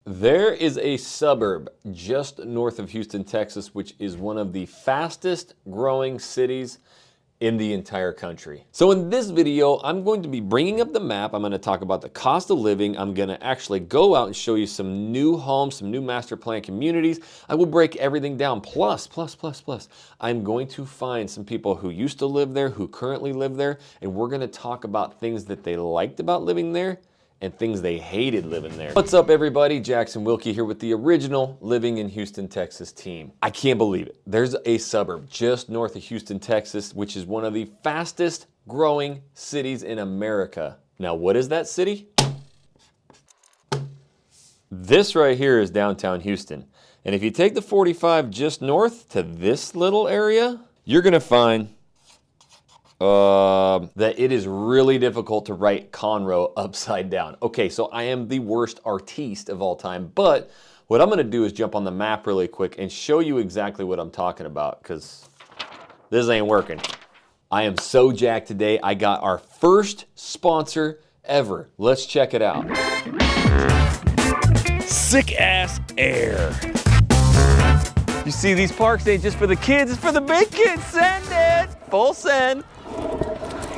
There is a suburb just north of Houston, Texas, which is one of the fastest growing cities in the entire country. So in this video, I'm going to be bringing up the map. I'm going to talk about the cost of living. I'm going to actually go out and show you some new homes, some new master plan communities. I will break everything down. Plus, I'm going to find some people who used to live there, who currently live there, and we're going to talk about things that they liked about living there and things they hated living there. What's up, everybody? Jackson Wilkie here with the original Living in Houston, Texas team. I can't believe it. There's a suburb just north of Houston, Texas, which is one of the fastest growing cities in America. Now, what is that city? This right here is downtown Houston. And if you take the 45 just north to this little area, you're gonna find that it is really difficult to write Conroe upside down. Okay, so I am the worst artiste of all time, but what I'm gonna do is jump on the map really quick and show you exactly what I'm talking about, because this ain't working. I am so jacked today. I got our first sponsor ever. Let's check it out. Sick ass air. You see, these parks ain't just for the kids, it's for the big kids. Send it, full send.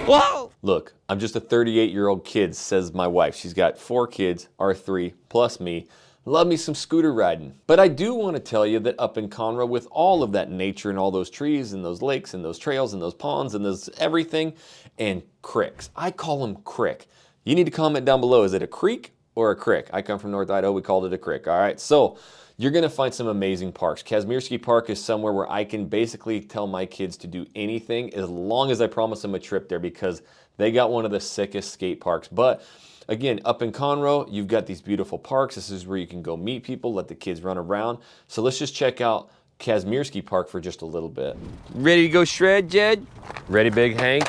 Whoa! Look, I'm just a 38-year-old kid, says my wife. She's got 4 kids, our 3, plus me. Love me some scooter riding. But I do want to tell you that up in Conroe, with all of that nature and all those trees and those lakes and those trails and those ponds and those everything, and cricks. I call them crick. You need to comment down below, is it a creek or a crick? I come from North Idaho, we called it a crick, all right? So, you're gonna find some amazing parks. Kazmierski Park is somewhere where I can basically tell my kids to do anything as long as I promise them a trip there, because they got one of the sickest skate parks. But again, up in Conroe, you've got these beautiful parks. This is where you can go meet people, let the kids run around. So let's just check out Kazmierski Park for just a little bit. Ready to go shred, Jed? Ready, Big Hank?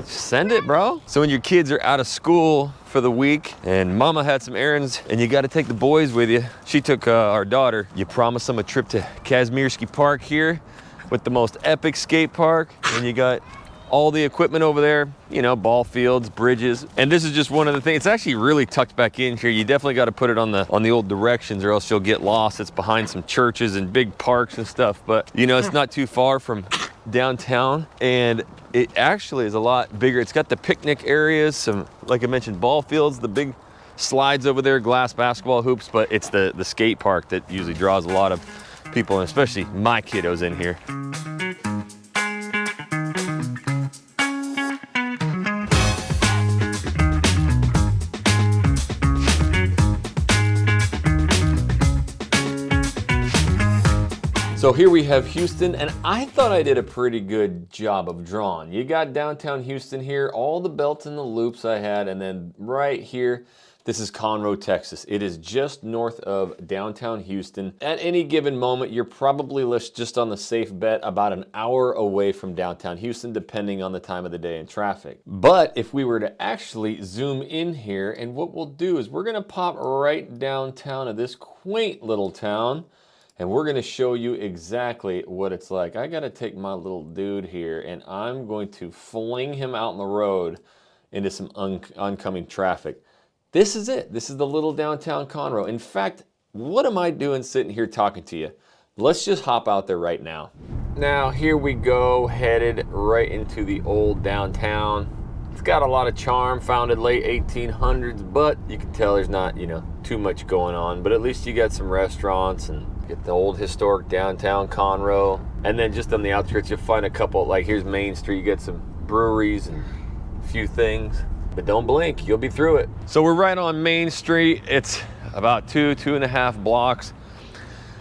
Send it, bro. So when your kids are out of school for the week and mama had some errands and you got to take the boys with you, she took our daughter, you promise them a trip to Kazmierski Park here with the most epic skate park, and you got all the equipment over there, you know, ball fields, bridges. And this is just one of the things. It's actually really tucked back in here. You definitely got to put it on the old directions, or else you'll get lost. It's behind some churches and big parks and stuff, but you know, it's not too far from downtown, and it actually is a lot bigger. It's got the picnic areas, some, like I mentioned, ball fields, the big slides over there, glass basketball hoops, but it's the skate park that usually draws a lot of people, and especially my kiddos in here. So here we have Houston, and I thought I did a pretty good job of drawing. You got downtown Houston here, all the belts and the loops I had, and then right here, this is Conroe, Texas. It is just north of downtown Houston. At any given moment, you're probably just on the safe bet about an hour away from downtown Houston, depending on the time of the day and traffic. But if we were to actually zoom in here, and what we'll do is we're gonna pop right downtown of this quaint little town, and we're gonna show you exactly what it's like. I gotta take my little dude here, and I'm going to fling him out on the road into some oncoming traffic. This is it. This is the little downtown Conroe. In fact, what am I doing sitting here talking to you? Let's just hop out there right now. Now, here we go, headed right into the old downtown. It's got a lot of charm, founded late 1800s, but you can tell there's not, you know, too much going on, but at least you got some restaurants and get the old historic downtown Conroe. And then just on the outskirts, you'll find a couple, like here's Main Street, you get some breweries and a few things, but don't blink, you'll be through it. So we're right on Main Street. It's about 2.5 blocks.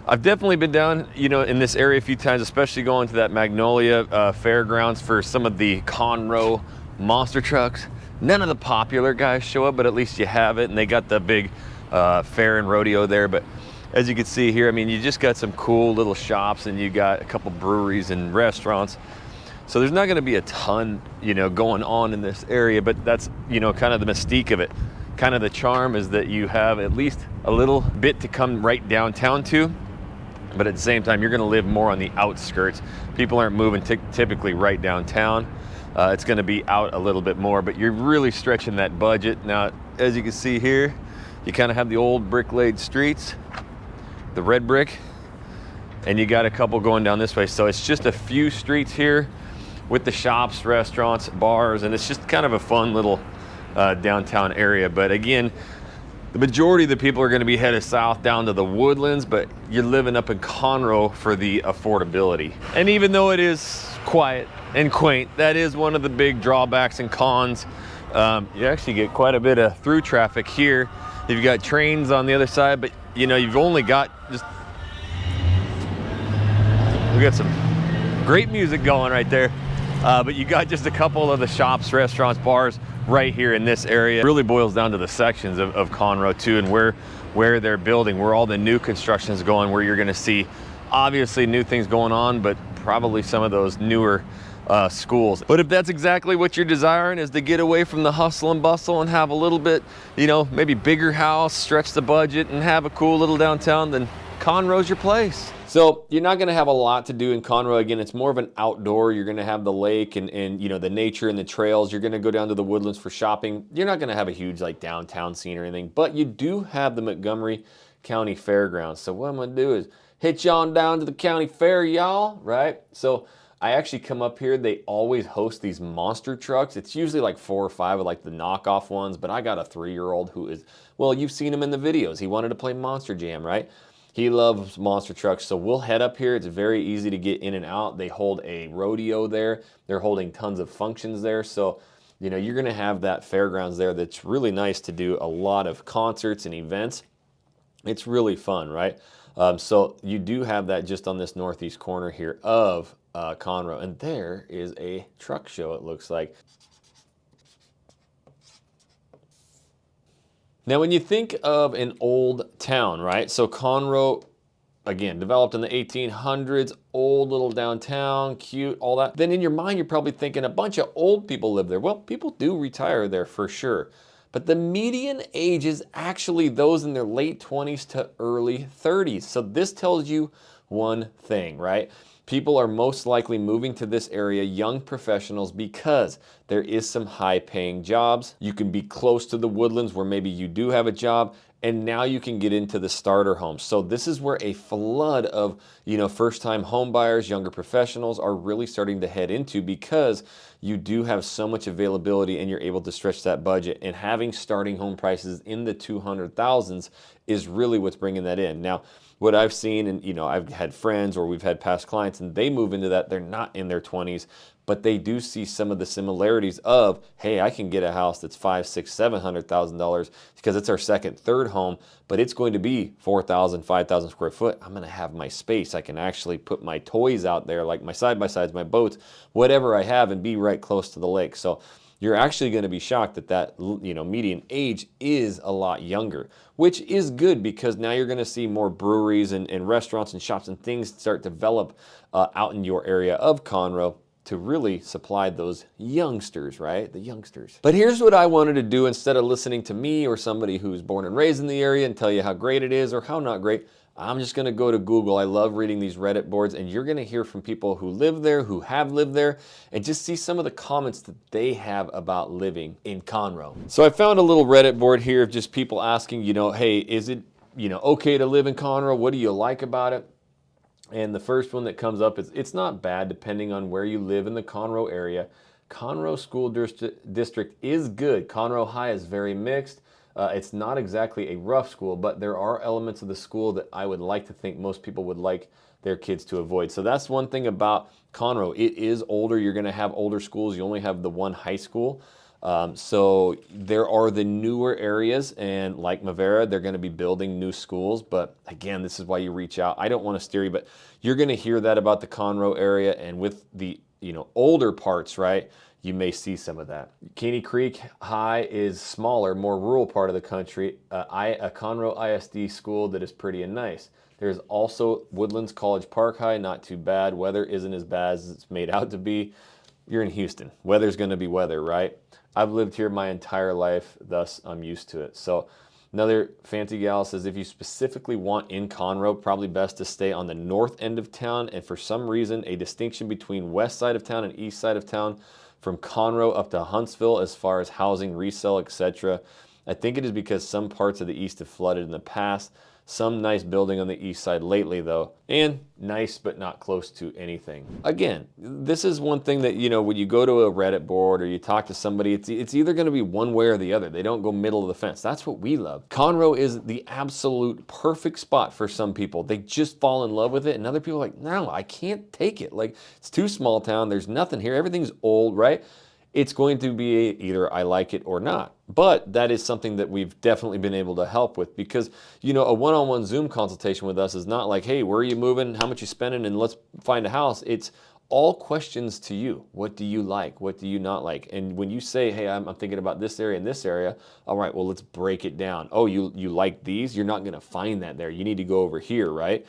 I've definitely been down, you know, in this area a few times, especially going to that Magnolia fairgrounds for some of the Conroe monster trucks. None of the popular guys show up, but at least you have it, and they got the big fair and rodeo there. But as you can see here, I mean, you just got some cool little shops, and you got a couple breweries and restaurants. So there's not gonna be a ton, you know, going on in this area, but that's, you know, kind of the mystique of it. Kind of the charm is that you have at least a little bit to come right downtown to, but at the same time, you're gonna live more on the outskirts. People aren't moving typically right downtown. It's gonna be out a little bit more, but you're really stretching that budget. Now, as you can see here, You kind of have the old brick laid streets, the red brick, and you got a couple going down this way. So it's just a few streets here with the shops, restaurants, bars, and it's just kind of a fun little downtown area. But again, the majority of the people are going to be headed south down to the Woodlands, but you're living up in Conroe for the affordability. And even though it is quiet and quaint, that is one of the big drawbacks and cons. You actually get quite a bit of through traffic here. You've got trains on the other side, but you know, you've only got just, we got some great music going right there. But you got just a couple of the shops, restaurants, bars right here in this area. It really boils down to the sections of Conroe too, and where they're building, where all the new construction is going, where you're gonna see obviously new things going on, but probably some of those newer schools. But if that's exactly what you're desiring, is to get away from the hustle and bustle and have a little bit, you know, maybe bigger house, stretch the budget and have a cool little downtown, then Conroe's your place. So you're not going to have a lot to do in Conroe. Again, it's more of an outdoor. You're going to have the lake and you know, the nature and the trails. You're going to go down to the Woodlands for shopping. You're not going to have a huge like downtown scene or anything, but you do have the Montgomery County Fairgrounds. So what I'm going to do is hit you on down to the county fair, y'all, right? So I actually come up here, they always host these monster trucks. It's usually like 4 or 5 of like the knockoff ones, but I got a 3-year-old who is, well, you've seen him in the videos. He wanted to play Monster Jam, right? He loves monster trucks, so we'll head up here. It's very easy to get in and out. They hold a rodeo there. They're holding tons of functions there. So, you know, you're gonna have that fairgrounds there that's really nice to do a lot of concerts and events. It's really fun, right? So you do have that just on this northeast corner here of Conroe, and there is a truck show, it looks like. Now, when you think of an old town, right? So Conroe, again, developed in the 1800s, old little downtown, cute, all that. Then in your mind, you're probably thinking a bunch of old people live there. Well, people do retire there for sure. But the median age is actually those in their late 20s to early 30s. So this tells you one thing, right? People are most likely moving to this area, young professionals, because there is some high-paying jobs. You can be close to the Woodlands where maybe you do have a job, and now you can get into the starter homes. So this is where a flood of, you know, first-time home buyers, younger professionals are really starting to head into, because you do have so much availability and you're able to stretch that budget. And having starting home prices in the 200,000s is really what's bringing that in. Now, what I've seen, and you know, I've had friends or we've had past clients and they move into that, they're not in their 20s, but they do see some of the similarities of, hey, I can get a house that's $500,000, $600,000, $700,000 because it's our second, third home, but it's going to be 4,000, 5,000 square foot. I'm going to have my space. I can actually put my toys out there, like my side-by-sides, my boats, whatever I have, and be right close to the lake. So you're actually going to be shocked that that, you know, median age is a lot younger, which is good because now you're going to see more breweries and restaurants and shops and things start to develop out in your area of Conroe to really supply those youngsters, right? The youngsters. But here's what I wanted to do instead of listening to me or somebody who's born and raised in the area and tell you how great it is or how not great. I'm just gonna go to Google. I love reading these Reddit boards, and you're gonna hear from people who live there, who have lived there, and just see some of the comments that they have about living in Conroe. So I found a little Reddit board here of just people asking, you know, hey, is it, you know, okay to live in Conroe? What do you like about it? And the first one that comes up is, it's not bad depending on where you live in the Conroe area. Conroe School District is good. Conroe High is very mixed. It's not exactly a rough school, but there are elements of the school that I would like to think most people would like their kids to avoid. So that's one thing about Conroe. It is older. You're going to have older schools. You only have the one high school. So there are the newer areas, and like Mavera, they're going to be building new schools. But again, this is why you reach out. I don't want to steer you, but you're going to hear that about the Conroe area, and with the, you know, older parts, right? You may see some of that. Caney Creek High is smaller, more rural part of the country. A Conroe ISD school that is pretty and nice. There's also Woodlands College Park High, not too bad. Weather isn't as bad as it's made out to be. You're in Houston. Weather's gonna be weather, right? I've lived here my entire life, thus I'm used to it. So another fancy gal says, if you specifically want in Conroe, probably best to stay on the north end of town, and for some reason, a distinction between west side of town and east side of town, from Conroe up to Huntsville as far as housing, resale, etc. I think it is because some parts of the east have flooded in the past. Some nice building on the east side lately though, and nice but not close to anything. Again, this is one thing that, you know, when you go to a Reddit board or you talk to somebody, it's either going to be one way or the other. They don't go middle of the fence. That's what we love. Conroe is the absolute perfect spot for some people. They just fall in love with it, and other people are like, no, I can't take it. Like, it's too small town. There's nothing here. Everything's old, right? It's going to be either I like it or not. But that is something that we've definitely been able to help with, because, you know, a one-on-one Zoom consultation with us is not like, hey, where are you moving? How much you spending? And let's find a house. It's all questions to you. What do you like? What do you not like? And when you say, hey, I'm thinking about this area and this area, all right, well, let's break it down. Oh, you like these? You're not going to find that there. You need to go over here, right?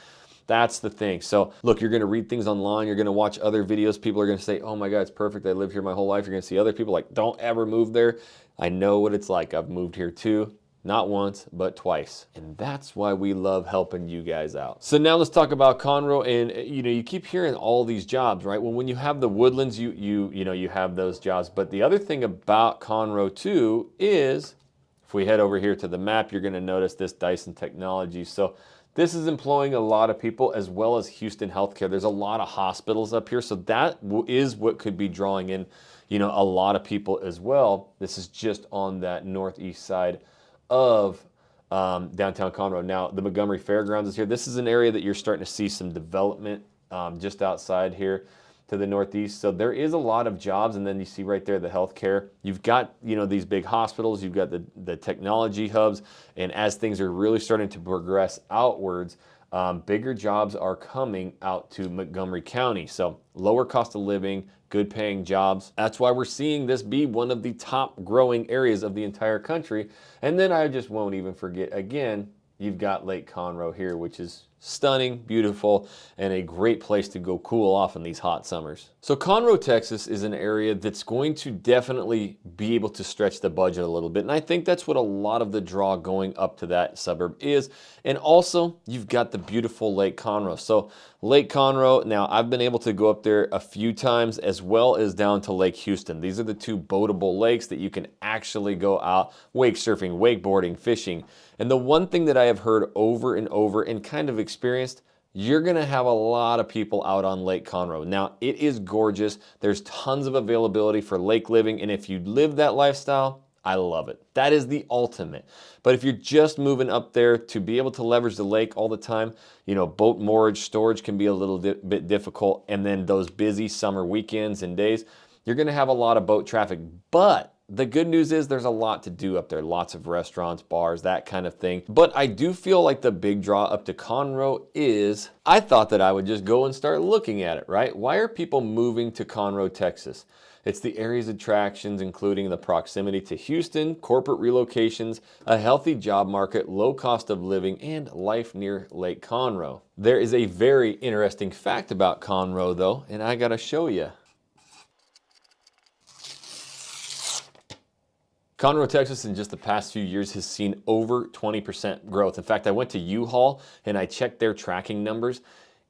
That's the thing. So look, you're going to read things online. You're going to watch other videos. People are going to say, oh my God, it's perfect. I lived here my whole life. You're going to see other people like, don't ever move there. I know what it's like. I've moved here too. Not once, but twice. And that's why we love helping you guys out. So now let's talk about Conroe. And you know, you keep hearing all these jobs, right? Well, when you have the Woodlands, you have those jobs. But the other thing about Conroe too is, if we head over here to the map, you're going to notice this Dyson Technology. So this is employing a lot of people, as well as Houston Healthcare. There's a lot of hospitals up here, so that is what could be drawing in, you know, a lot of people as well. This is just on that northeast side of downtown Conroe. Now, the Montgomery Fairgrounds is here. This is an area that you're starting to see some development just outside here to the northeast. So there is a lot of jobs, and then you see right there the healthcare. You've got, you know, these big hospitals, you've got the technology hubs, and as things are really starting to progress outwards, bigger jobs are coming out to Montgomery County. So lower cost of living, good paying jobs. That's why we're seeing this be one of the top growing areas of the entire country. And then I just won't even forget, again, you've got Lake Conroe here, which is stunning, beautiful, and a great place to go cool off in these hot summers. So Conroe, Texas is an area that's going to definitely be able to stretch the budget a little bit. And I think that's what a lot of the draw going up to that suburb is. And also, you've got the beautiful Lake Conroe. So Lake Conroe, now I've been able to go up there a few times, as well as down to Lake Houston. These are the two boatable lakes that you can actually go out wake surfing, wakeboarding, fishing. And the one thing that I have heard over and over and kind of experienced, you're going to have a lot of people out on Lake Conroe. Now, it is gorgeous. There's tons of availability for lake living, and if you live that lifestyle, I love it. That is the ultimate. But if you're just moving up there to be able to leverage the lake all the time, you know, boat moorage, storage can be a little bit difficult, and then those busy summer weekends and days, you're going to have a lot of boat traffic. But the good news is there's a lot to do up there. Lots of restaurants, bars, that kind of thing. But I do feel like the big draw up to Conroe is, I thought that I would just go and start looking at it, right? Why are people moving to Conroe, Texas? It's the area's attractions, including the proximity to Houston, corporate relocations, a healthy job market, low cost of living, and life near Lake Conroe. There is a very interesting fact about Conroe, though, and I gotta show you. Conroe, Texas, in just the past few years has seen over 20% growth. In fact, I went to U-Haul and I checked their tracking numbers.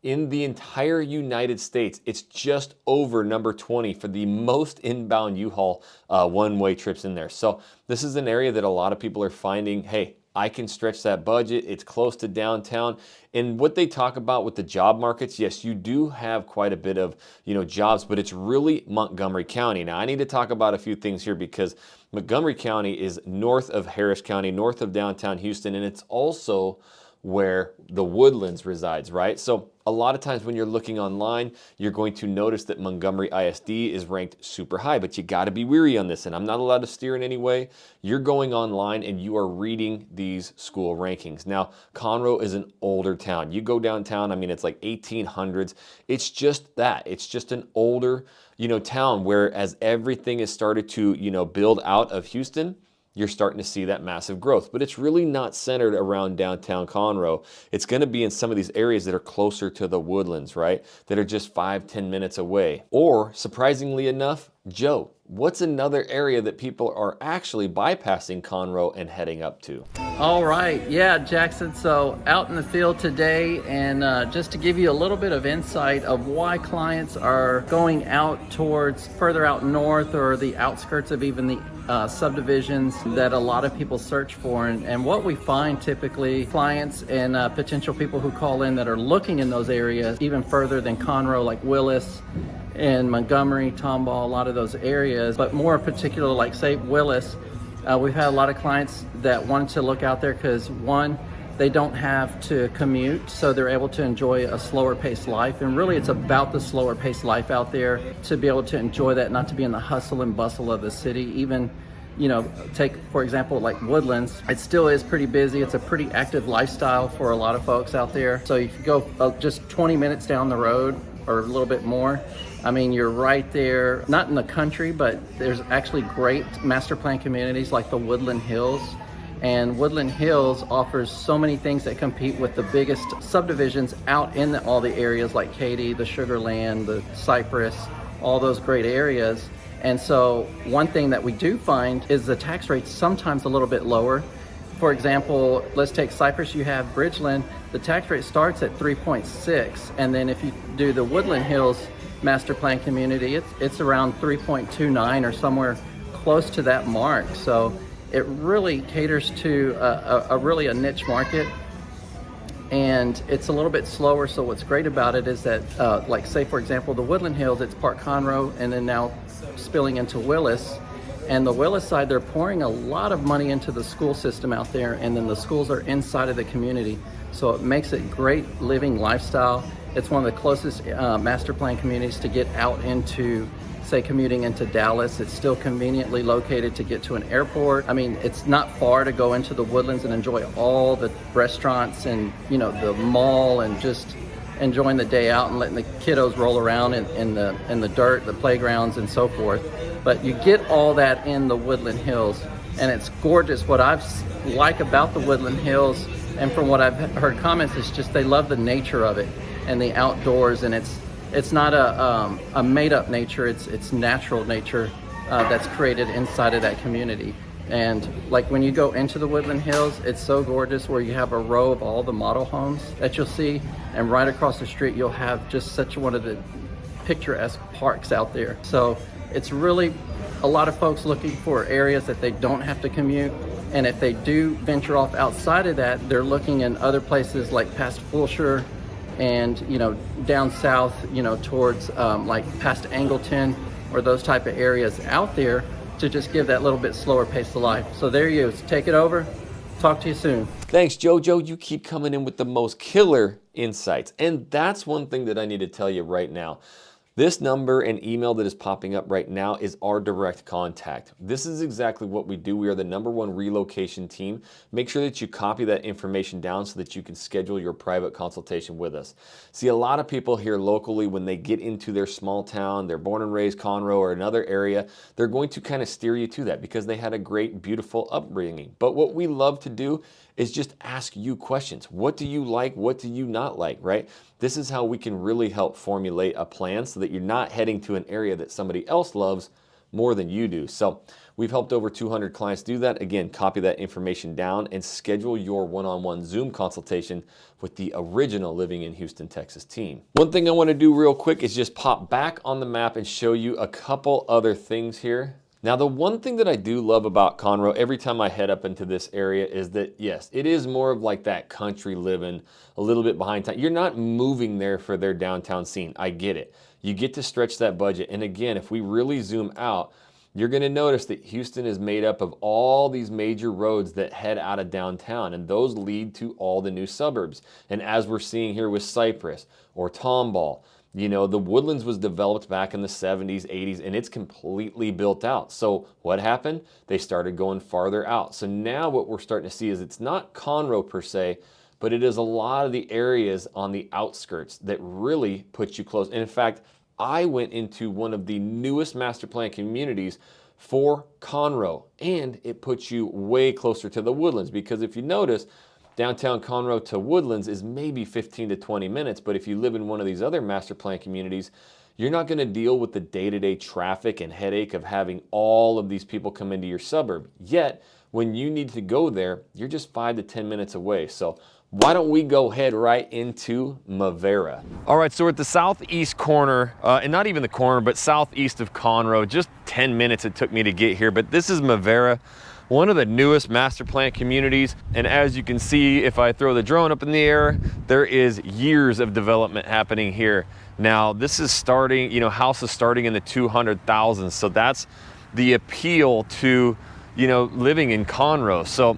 In the entire United States, it's just over number 20 for the most inbound U-Haul one-way trips in there. So this is an area that a lot of people are finding, hey, I can stretch that budget. It's close to downtown. And what they talk about with the job markets, yes, you do have quite a bit of, you know, jobs, but it's really Montgomery County. Now, I need to talk about a few things here, because Montgomery County is north of Harris County, north of downtown Houston, and it's also where the Woodlands resides, right? So a lot of times when you're looking online, you're going to notice that Montgomery ISD is ranked super high, but you got to be weary on this, and I'm not allowed to steer in any way. You're going online and you are reading these school rankings. Now, Conroe is an older town. You go downtown, I mean, it's like 1800s. It's just that. It's just an older, you know, town, where as everything has started to, you know, build out of Houston, you're starting to see that massive growth. But it's really not centered around downtown Conroe. It's going to be in some of these areas that are closer to the Woodlands, right? That are just 5-10 minutes away. Or, surprisingly enough, Joe, what's another area that people are actually bypassing Conroe and heading up to? All right, yeah, Jackson. So out in the field today, and just to give you a little bit of insight of why clients are going out towards further out north or the outskirts of even the subdivisions that a lot of people search for, and what we find typically, clients and potential people who call in that are looking in those areas even further than Conroe, like Willis and Montgomery, Tomball, a lot of those areas, but more particular, like say Willis. We've had a lot of clients that wanted to look out there because, one, they don't have to commute, so they're able to enjoy a slower paced life. And really it's about the slower paced life out there, to be able to enjoy that, not to be in the hustle and bustle of the city. Even, you know, take for example like Woodlands, it still is pretty busy. It's a pretty active lifestyle for a lot of folks out there. So you could go just 20 minutes down the road or a little bit more. I mean, you're right there, not in the country, but there's actually great master plan communities like the Woodland Hills. And Woodland Hills offers so many things that compete with the biggest subdivisions out in all the areas like Katy, the Sugar Land, the Cypress, all those great areas. And so one thing that we do find is the tax rate's sometimes a little bit lower. For example, let's take Cypress, you have Bridgeland, the tax rate starts at 3.6. And then if you do the Woodland Hills master plan community, it's around 3.29 or somewhere close to that mark. So it really caters to a really a niche market, and it's a little bit slower. So what's great about it is that like say for example the Woodland Hills, it's part Conroe and then now spilling into Willis. And the Willis side, they're pouring a lot of money into the school system out there, and then the schools are inside of the community, so it makes it great living lifestyle. It's one of the closest master plan communities to get out into, say, commuting into Dallas. It's still conveniently located to get to an airport. I mean, it's not far to go into the Woodlands and enjoy all the restaurants and, you know, the mall, and just enjoying the day out and letting the kiddos roll around in the dirt, the playgrounds and so forth. But you get all that in the Woodland Hills, and it's gorgeous. What I like about the Woodland Hills, and from what I've heard comments, is just they love the nature of it and the outdoors, and it's not a made-up nature. It's natural nature that's created inside of that community. And like when you go into the Woodland Hills, it's so gorgeous, where you have a row of all the model homes that you'll see, and right across the street you'll have just such one of the picturesque parks out there. So it's really a lot of folks looking for areas that they don't have to commute. And if they do venture off outside of that, they're looking in other places like past Fulshire, and, you know, down south, you know, towards like past Angleton, or those type of areas out there, to just give that little bit slower pace of life. So there you go. Take it over. Talk to you soon. Thanks, Jojo. You keep coming in with the most killer insights. And that's one thing that I need to tell you right now. This number and email that is popping up right now is our direct contact. This is exactly what we do. We are the #1 relocation team. Make sure that you copy that information down so that you can schedule your private consultation with us. See, a lot of people here locally, when they get into their small town, they're born and raised Conroe or another area, they're going to kind of steer you to that because they had a great, beautiful upbringing. But what we love to do is just ask you questions. What do you like? What do you not like, right? This is how we can really help formulate a plan so that you're not heading to an area that somebody else loves more than you do. So we've helped over 200 clients do that. Again, copy that information down and schedule your one-on-one Zoom consultation with the original Living in Houston, Texas team. One thing I want to do real quick is just pop back on the map and show you a couple other things here. Now, the one thing that I do love about Conroe every time I head up into this area is that, yes, it is more of like that country living, a little bit behind town. You're not moving there for their downtown scene. I get it. You get to stretch that budget. And again, if we really zoom out, you're going to notice that Houston is made up of all these major roads that head out of downtown, and those lead to all the new suburbs. And as we're seeing here with Cypress or Tomball, you know, the Woodlands was developed back in the 70s, 80s, and it's completely built out. So what happened? They started going farther out. So now what we're starting to see is it's not Conroe per se, but it is a lot of the areas on the outskirts that really put you close. And in fact, I went into one of the newest master plan communities for Conroe, and it puts you way closer to the Woodlands, because if you notice, downtown Conroe to Woodlands is maybe 15 to 20 minutes, but if you live in one of these other master plan communities, you're not going to deal with the day-to-day traffic and headache of having all of these people come into your suburb. Yet, when you need to go there, you're just 5 to 10 minutes away. So why don't we go head right into Mavera? All right, so we're at the southeast corner, and not even the corner, but southeast of Conroe. Just 10 minutes it took me to get here, but this is Mavera, one of the newest master plan communities. And as you can see, if I throw the drone up in the air, there is years of development happening here. Now, this is starting, you know, houses starting in the 200,000. So that's the appeal to, you know, living in Conroe. So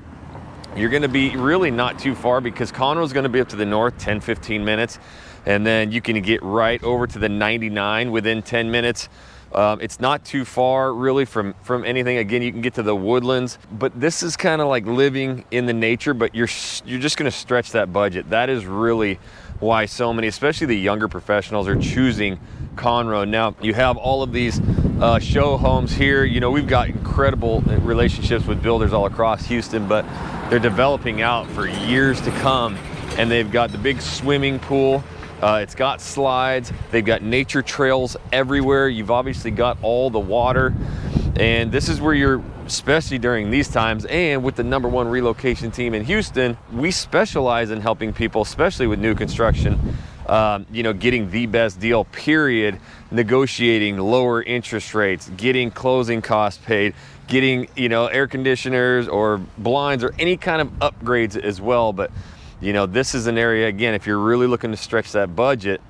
you're going to be really not too far, because Conroe is going to be up to the north 10-15 minutes, and then you can get right over to the 99 within 10 minutes. It's not too far really from anything. Again, you can get to the Woodlands, but this is kind of like living in the nature, but you're just going to stretch that budget. That is really why so many, especially the younger professionals, are choosing Conroe. Now, you have all of these show homes here. You know, we've got incredible relationships with builders all across Houston, but they're developing out for years to come. And they've got the big swimming pool. It's got slides. They've got nature trails everywhere. You've obviously got all the water. And this is where you're, especially during these times, and with the #1 relocation team in Houston, we specialize in helping people, especially with new construction, you know, getting the best deal, period, negotiating lower interest rates, getting closing costs paid, getting, you know, air conditioners or blinds or any kind of upgrades as well. But, you know, this is an area, again, if you're really looking to stretch that budget,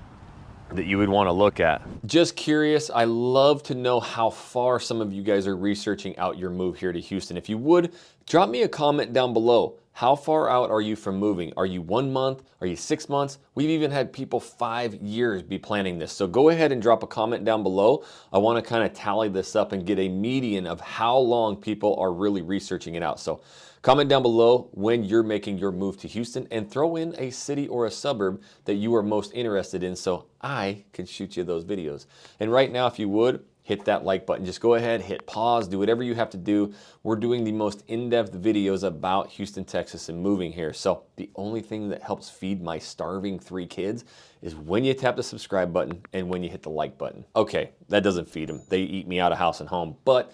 that you would want to look at. Just curious, I love to know how far some of you guys are researching out your move here to Houston. If you would, drop me a comment down below. How far out are you from moving? Are you 1 month? Are you 6 months? We've even had people 5 years be planning this. So go ahead and drop a comment down below. I want to kind of tally this up and get a median of how long people are really researching it out. So comment down below when you're making your move to Houston, and throw in a city or a suburb that you are most interested in so I can shoot you those videos. And right now, if you would, hit that like button. Just go ahead, hit pause, do whatever you have to do. We're doing the most in-depth videos about Houston, Texas and moving here. So the only thing that helps feed my starving 3 kids is when you tap the subscribe button and when you hit the like button. Okay, that doesn't feed them. They eat me out of house and home, but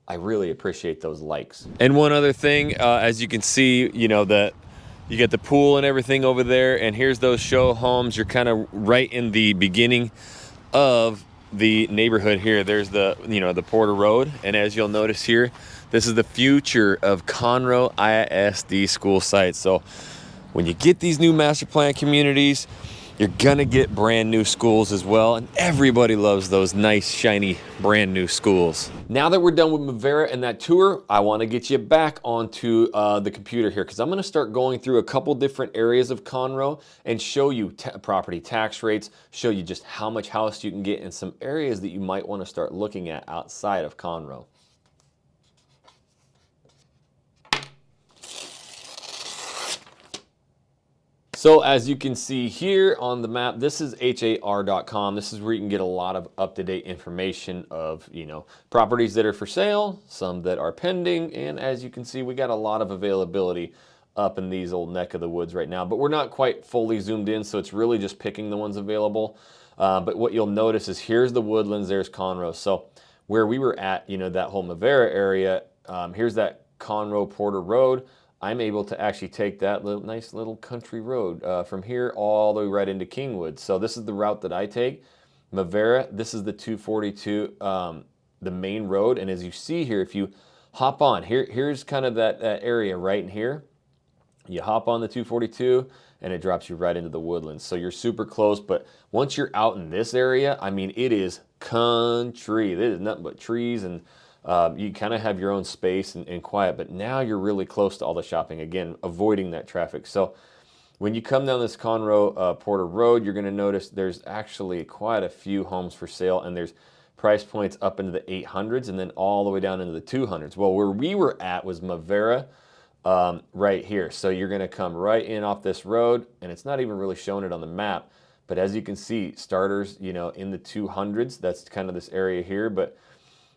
I really appreciate those likes. And one other thing, as you can see, you know, that you get the pool and everything over there, and here's those show homes. You're kind of right in the beginning of the neighborhood here. There's the, you know, the Porter Road, and as you'll notice here, this is the future of Conroe ISD school site. So when you get these new master plan communities, you're gonna get brand new schools as well, and everybody loves those nice, shiny, brand new schools. Now that we're done with Mavera and that tour, I wanna get you back onto the computer here, because I'm gonna start going through a couple different areas of Conroe and show you property tax rates, show you just how much house you can get, and some areas that you might wanna start looking at outside of Conroe. So as you can see here on the map, this is har.com. This is where you can get a lot of up-to-date information of, you know, properties that are for sale, some that are pending, and as you can see, we got a lot of availability up in these old neck of the woods right now, but we're not quite fully zoomed in, so it's really just picking the ones available. But what you'll notice is here's the Woodlands, there's Conroe. So where we were at, you know, that whole Mavera area, here's that Conroe Porter Road. I'm able to actually take that nice little country road from here all the way right into Kingwood. So this is the route that I take. Mavera, this is the 242, the main road. And as you see here, if you hop on, here's kind of that area right in here. You hop on the 242 and it drops you right into the Woodlands. So you're super close, but once you're out in this area, I mean, it is country. It is nothing but trees, and you kind of have your own space and quiet, but now you're really close to all the shopping, again, avoiding that traffic. So when you come down this Conroe Porter Road, you're gonna notice there's actually quite a few homes for sale, and there's price points up into the 800s and then all the way down into the 200s. Well, where we were at was Mavera, right here. So you're gonna come right in off this road, and it's not even really showing it on the map, but as you can see, starters, you know, in the 200s, that's kind of this area here, but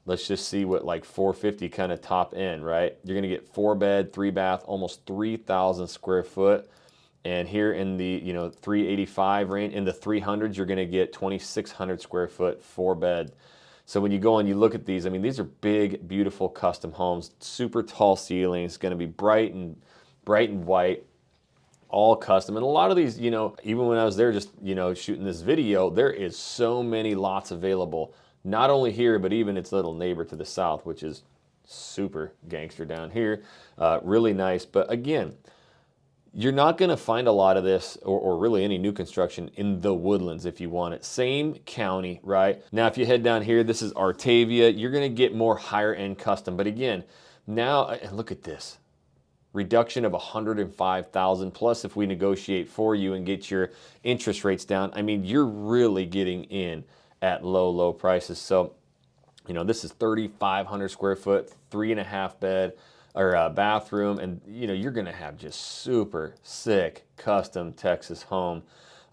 let's just see what like 450 kind of top end, right? You're gonna get 4 bed, 3 bath, almost 3,000 square foot. And here in the 385 range, in the 300s, you're going to get 2,600 square foot, 4-bed. So when you go and you look at these, I mean, these are big, beautiful custom homes, super tall ceilings, going to be bright and white, all custom. And a lot of these, even when I was there just, shooting this video, there is so many lots available, not only here, but even its little neighbor to the south, which is super gangster down here. Really nice. But again, you're not going to find a lot of this or really any new construction in the Woodlands if you want it. Same county, right? Now, if you head down here, this is Artavia. You're going to get more higher end custom. But again, now, and look at this. Reduction of $105,000 plus if we negotiate for you and get your interest rates down. I mean, you're really getting in at low prices. So, this is 3,500 square foot, 3.5 bed or bathroom, and you're gonna have just super sick custom Texas home.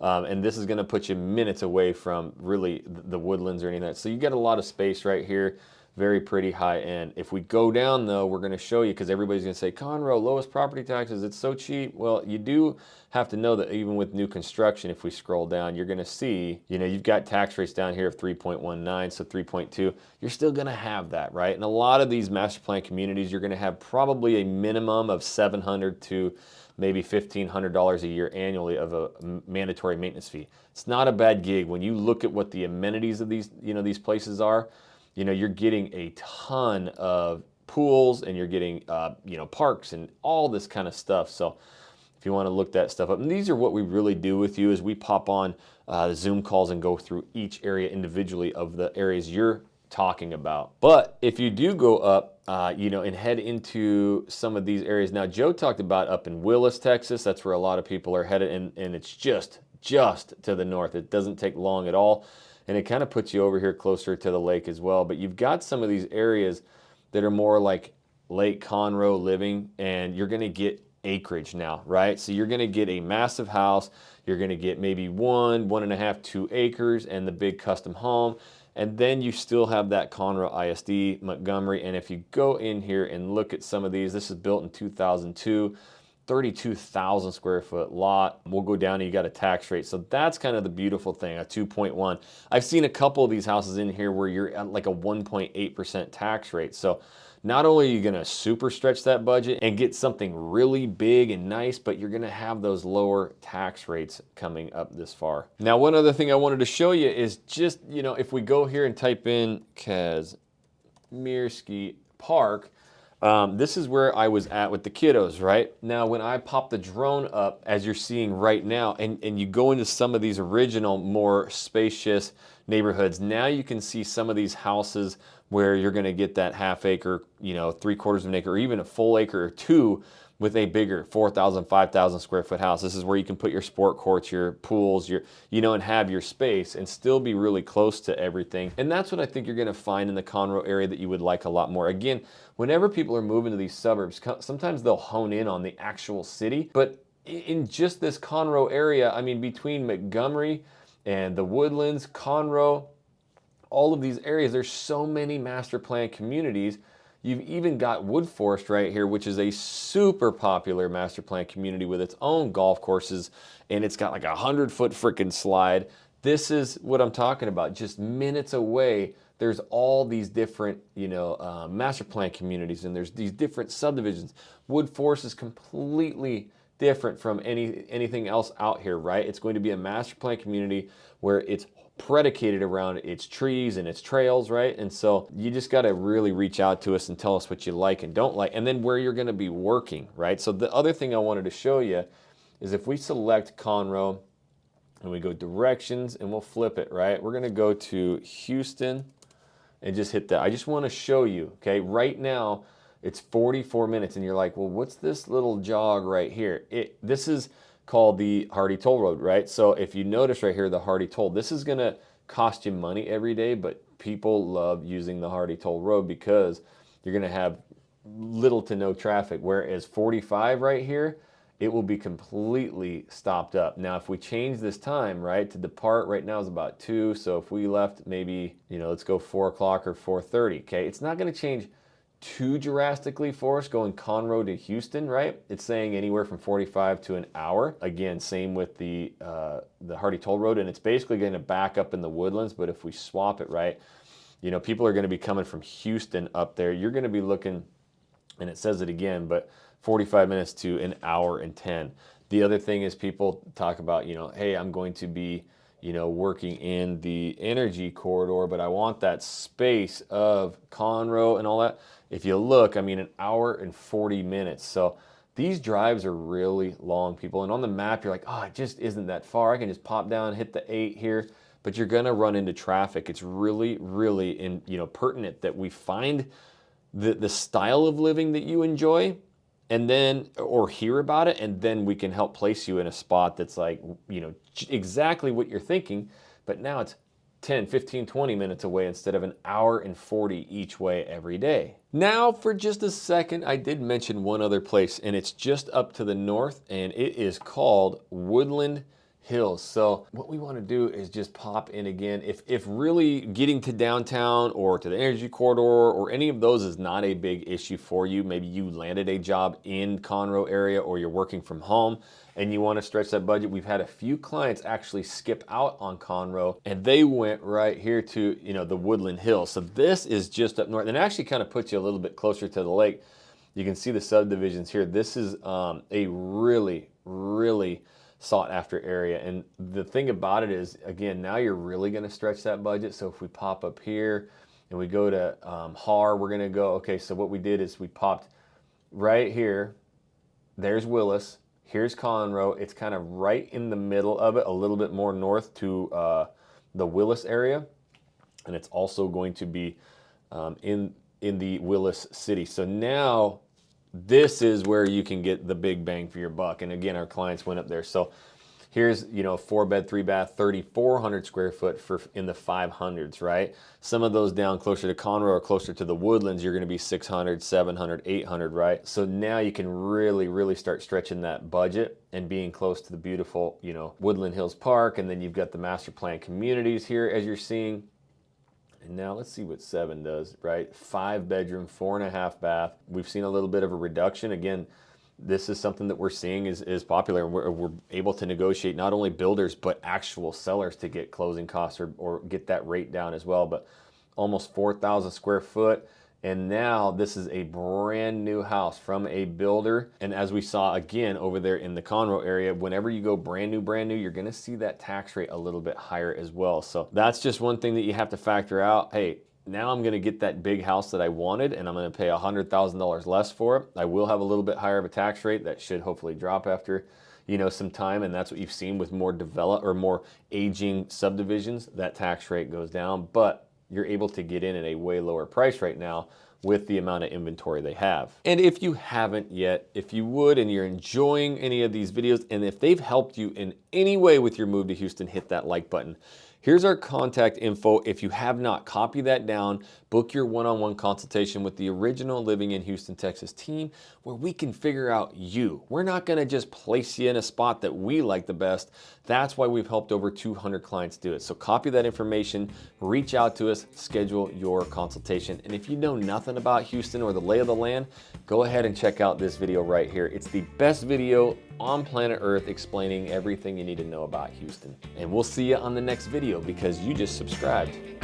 And this is gonna put you minutes away from really the Woodlands or anything like that. So you get a lot of space right here. Very pretty high end. If we go down though, we're going to show you, because everybody's going to say, Conroe, lowest property taxes, it's so cheap. Well, you do have to know that even with new construction, if we scroll down, you're going to see, you've got tax rates down here of 3.19, so 3.2. You're still going to have that, right? And a lot of these master plan communities, you're going to have probably a minimum of $700 to maybe $1,500 a year annually of a mandatory maintenance fee. It's not a bad gig when you look at what the amenities of these, these places are. You're getting a ton of pools, and you're getting, parks and all this kind of stuff. So if you want to look that stuff up, and these are what we really do with you, is we pop on Zoom calls and go through each area individually of the areas you're talking about. But if you do go up, and head into some of these areas. Now, Joe talked about up in Willis, Texas. That's where a lot of people are headed, and it's just to the north. It doesn't take long at all. And it kind of puts you over here closer to the lake as well. But you've got some of these areas that are more like Lake Conroe living, and you're going to get acreage now, right? So you're going to get a massive house. You're going to get maybe 1.5, 2 acres and the big custom home. And then you still have that Conroe ISD, Montgomery. And if you go in here and look at some of these, this is built in 2002. 32,000 square foot lot. We'll go down and you got a tax rate. So that's kind of the beautiful thing, a 2.1. I've seen a couple of these houses in here where you're at like a 1.8% tax rate. So not only are you gonna super stretch that budget and get something really big and nice, but you're gonna have those lower tax rates coming up this far. Now, one other thing I wanted to show you is just, if we go here and type in Kazmierski Park, this is where I was at with the kiddos, right? Now, when I pop the drone up, as you're seeing right now, and you go into some of these original, more spacious neighborhoods, now you can see some of these houses where you're gonna get that half acre, 3/4 of an acre, or even a full acre or two with a bigger 4,000, 5,000 square foot house. This is where you can put your sport courts, your pools, and have your space and still be really close to everything. And that's what I think you're gonna find in the Conroe area that you would like a lot more. Again, whenever people are moving to these suburbs, sometimes they'll hone in on the actual city, but in just this Conroe area, I mean, between Montgomery and the Woodlands, Conroe, all of these areas, there's so many master plan communities. You've even got Woodforest right here, which is a super popular master plan community with its own golf courses, and it's got like 100-foot freaking slide. This is what I'm talking about. Just minutes away, there's all these different, master plan communities, and there's these different subdivisions. Woodforest is completely different from anything else out here, right? It's going to be a master plan community where it's predicated around its trees and its trails, right? And so you just got to really reach out to us and tell us what you like and don't like, and then where you're going to be working, right? So the other thing I wanted to show you is if we select Conroe and we go directions and we'll flip it, right? We're going to go to Houston and just hit that. I just want to show you, okay? Right now it's 44 minutes and you're like, well, what's this little jog right here? This is called the Hardy Toll Road, right? So if you notice right here, the Hardy Toll, this is gonna cost you money every day, but people love using the Hardy Toll Road because you're gonna have little to no traffic, whereas 45 right here, it will be completely stopped up. Now, if we change this time, right, to depart right now is about 2, so if we left maybe, let's go 4 o'clock or 4:30, okay? It's not gonna change too drastically for us going Conroe to Houston, right? It's saying anywhere from 45 to an hour. Again, same with the Hardy Toll Road, and it's basically going to back up in the Woodlands. But if we swap it, right, you know, people are going to be coming from Houston up there. You're going to be looking, and it says it again, but 45 minutes to an hour and 10. The other thing is people talk about, you know, hey, I'm going to be, you know, working in the energy corridor, but I want that space of Conroe and all that. If you look, I mean, an hour and 40 minutes. So these drives are really long, people. And on the map, you're like, oh, it just isn't that far. I can just pop down, hit the 8 here, but you're gonna run into traffic. It's really, really, you know, pertinent that we find the style of living that you enjoy, and then, or hear about it, and then we can help place you in a spot that's like, you know, exactly what you're thinking, but now it's 10, 15, 20 minutes away instead of an hour and 40 each way every day. Now, for just a second, I did mention one other place, and it's just up to the north, and it is called Woodland Hills. So what we want to do is just pop in again. If really getting to downtown or to the energy corridor or any of those is not a big issue for you, maybe you landed a job in Conroe area or you're working from home and you want to stretch that budget. We've had a few clients actually skip out on Conroe and they went right here to, you know, the Woodland Hills. So this is just up north and it actually kind of puts you a little bit closer to the lake. You can see the subdivisions here. This is a really, really sought after area. And the thing about it is, again, now you're really going to stretch that budget. So if we pop up here and we go to Har, we're going to go, okay, so what we did is we popped right here. There's Willis. Here's Conroe. It's kind of right in the middle of it, a little bit more north to the Willis area. And it's also going to be in the Willis city. So now this is where you can get the big bang for your buck. And again, our clients went up there. So here's, you know, 4-bed, 3-bath, 3,400 square foot for in the 500s, right? Some of those down closer to Conroe or closer to the Woodlands, you're going to be 600, 700, 800, right? So now you can really, really start stretching that budget and being close to the beautiful, you know, Woodland Hills Park. And then you've got the master plan communities here as you're seeing. And now let's see what 7 does, right? 5-bedroom, 4.5 bath. We've seen a little bit of a reduction. Again, this is something that we're seeing is popular. And we're able to negotiate not only builders, but actual sellers to get closing costs or get that rate down as well. But almost 4,000 square foot. And now this is a brand new house from a builder. And as we saw again over there in the Conroe area, whenever you go brand new, you're gonna see that tax rate a little bit higher as well. So that's just one thing that you have to factor out. Hey, now I'm gonna get that big house that I wanted and I'm gonna pay $100,000 less for it. I will have a little bit higher of a tax rate that should hopefully drop after, you know, some time. And that's what you've seen with more developed or more aging subdivisions, that tax rate goes down. But you're able to get in at a way lower price right now with the amount of inventory they have. And if you haven't yet, if you would and you're enjoying any of these videos and if they've helped you in any way with your move to Houston, hit that like button. Here's our contact info. If you have not, copy that down, book your one-on-one consultation with the original Living in Houston, Texas team where we can figure out you. We're not gonna just place you in a spot that we like the best. That's why we've helped over 200 clients do it. So copy that information, reach out to us, schedule your consultation. And if you know nothing about Houston or the lay of the land, go ahead and check out this video right here. It's the best video on planet Earth explaining everything you need to know about Houston. And we'll see you on the next video because you just subscribed.